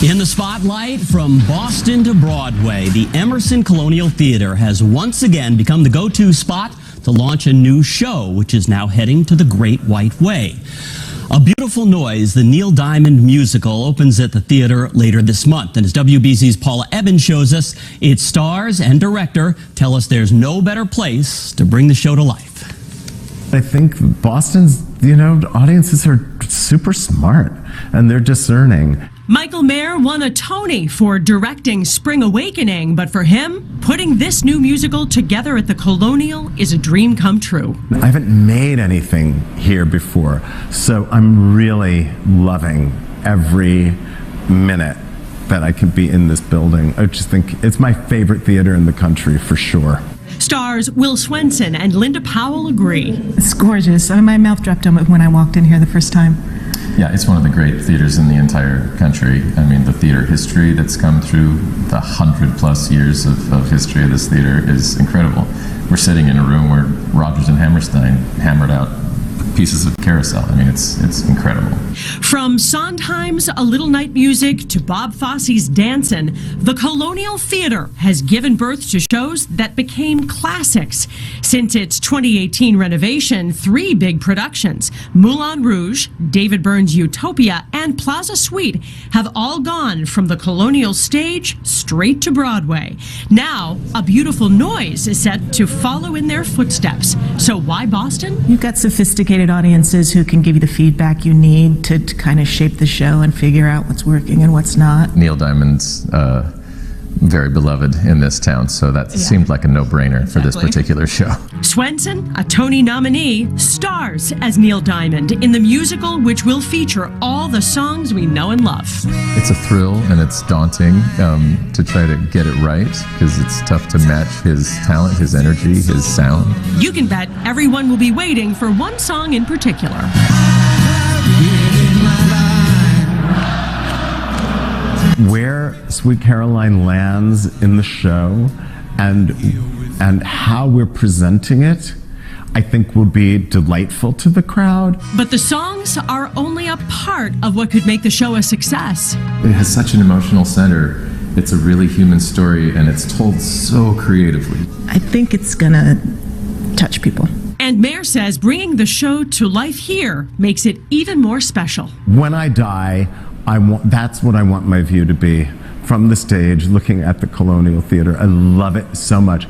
In the spotlight, from Boston to Broadway, the Emerson Colonial Theater has once again become the go-to spot to launch a new show, which is now heading to the Great White Way. A Beautiful Noise, the Neil Diamond musical, opens at the theater later this month. And as WBZ's Paula Evans shows us, its stars and director tell us there's no better place to bring the show to life. I think Boston's, audiences are super smart and they're discerning. Michael Mayer won a Tony for directing Spring Awakening, but for him, putting this new musical together at the Colonial is a dream come true. I haven't made anything here before, so I'm really loving every minute that I can be in this building. I just think it's my favorite theater in the country for sure. Stars Will Swenson and Linda Powell agree. It's gorgeous. My mouth dropped on it when I walked in here the first time. Yeah, it's one of the great theaters in the entire country. I mean, the theater history that's come through the 100+ years of history of this theater is incredible. We're sitting in a room where Rodgers and Hammerstein hammered out pieces of Carousel. I mean, it's incredible. From Sondheim's A Little Night Music to Bob Fosse's Dancin', the Colonial Theater has given birth to shows that became classics. Since its 2018 renovation, 3 big productions, Moulin Rouge, David Byrne's Utopia, and Plaza Suite, have all gone from the Colonial stage straight to Broadway. Now, A Beautiful Noise is set to follow in their footsteps. So why Boston? You've got sophisticated audiences who can give you the feedback you need to kind of shape the show and figure out what's working and what's not. Neil Diamond's very beloved in this town, so that seemed like a no-brainer for this particular show. Swenson, a Tony nominee, stars as Neil Diamond in the musical, which will feature all the songs we know and love. It's a thrill and it's daunting to try to get it right, because it's tough to match his talent, his energy, his sound. You can bet everyone will be waiting for one song in particular. Where Sweet Caroline lands in the show and how we're presenting it, I think will be delightful to the crowd. But the songs are only a part of what could make the show a success. It has such an emotional center. It's a really human story, and it's told so creatively. I think it's gonna touch people. And Mayer says bringing the show to life here makes it even more special. When I die, that's what I want my view to be, from the stage, looking at the Colonial Theater. I love it so much.